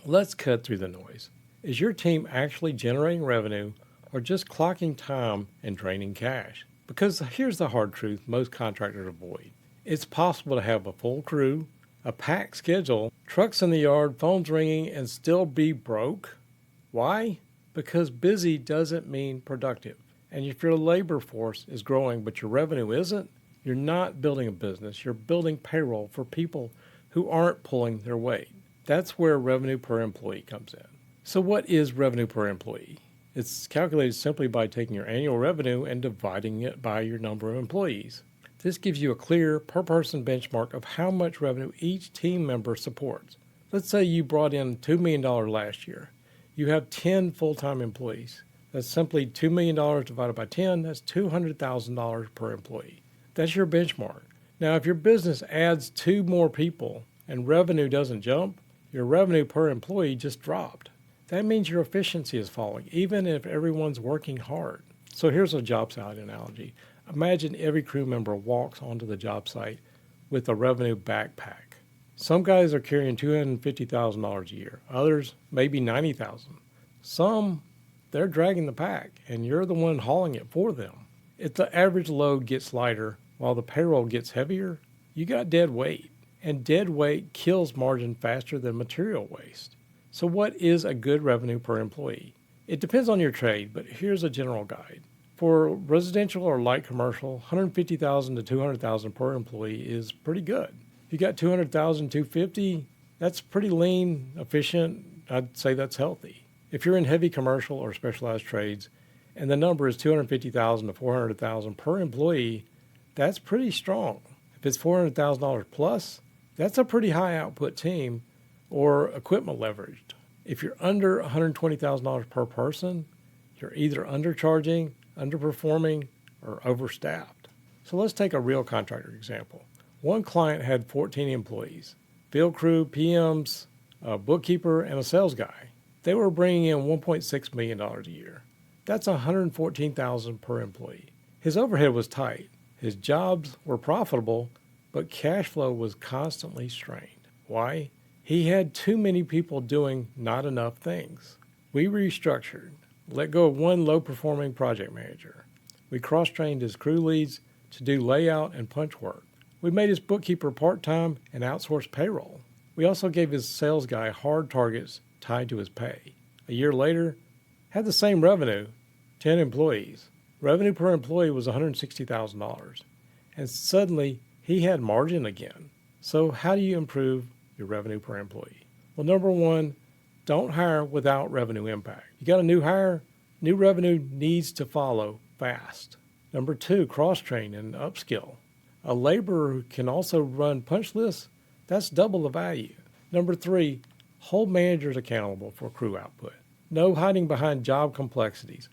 Let's cut through the noise. Is your team actually generating revenue or just clocking time and draining cash? Because here's the hard truth most contractors avoid. It's possible to have a full crew, a packed schedule, trucks in the yard, phones ringing, and still be broke. Why? Because busy doesn't mean productive. And if your labor force is growing but your revenue isn't, you're not building a business, you're building payroll for people who aren't pulling their weight. That's where revenue per employee comes in. So what is revenue per employee? It's calculated simply by taking your annual revenue and dividing it by your number of employees. This gives you a clear per person benchmark of how much revenue each team member supports. Let's say you brought in $2 million last year. You have 10 full-time employees. That's simply $2 million divided by 10. That's $200,000 per employee. That's your benchmark. Now, if your business adds 2 more people and revenue doesn't jump, your revenue per employee just dropped. That means your efficiency is falling, even if everyone's working hard. So here's a job site analogy. Imagine every crew member walks onto the job site with a revenue backpack. Some guys are carrying $250,000 a year. Others, maybe $90,000. Some, they're dragging the pack, and you're the one hauling it for them. If the average load gets lighter while the payroll gets heavier, you got dead weight. And dead weight kills margin faster than material waste. So what is a good revenue per employee? It depends on your trade, but here's a general guide. For residential or light commercial, $150,000 to $200,000 per employee is pretty good. If you got $200,000, $250,000, that's pretty lean, efficient. I'd say that's healthy. If you're in heavy commercial or specialized trades, and the number is $250,000 to $400,000 per employee, that's pretty strong. If it's $400,000 plus, that's a pretty high output team or equipment leveraged. If you're under $120,000 per person, you're either undercharging, underperforming, or overstaffed. So let's take a real contractor example. One client had 14 employees, field crew, PMs, a bookkeeper, and a sales guy. They were bringing in $1.6 million a year. That's $114,000 per employee. His overhead was tight. His jobs were profitable, but cash flow was constantly strained. Why? He had too many people doing not enough things. We restructured, let go of one low-performing project manager. We cross-trained his crew leads to do layout and punch work. We made his bookkeeper part-time and outsourced payroll. We also gave his sales guy hard targets tied to his pay. A year later, had the same revenue, 10 employees. Revenue per employee was $160,000. And suddenly, he had margin again. So how do you improve your revenue per employee? Well, number one, don't hire without revenue impact. You got a new hire, new revenue needs to follow fast. Number two, cross-train and upskill. A laborer who can also run punch lists, that's double the value. Number three, hold managers accountable for crew output. No hiding behind job complexities.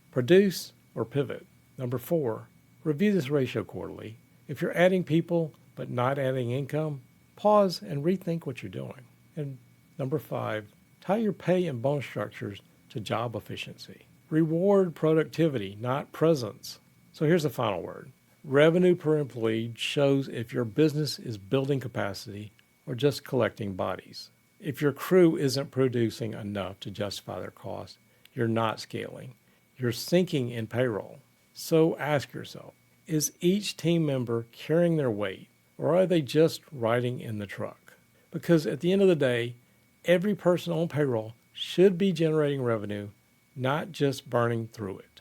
Produce or pivot. Number four, review this ratio quarterly. If you're adding people but not adding income, pause and rethink what you're doing. And number five, tie your pay and bonus structures to job efficiency. Reward productivity, not presence. So here's the final word. Revenue per employee shows if your business is building capacity or just collecting bodies. If your crew isn't producing enough to justify their cost, you're not scaling. You're sinking in payroll. So ask yourself, is each team member carrying their weight, or are they just riding in the truck? Because at the end of the day, every person on payroll should be generating revenue, not just burning through it.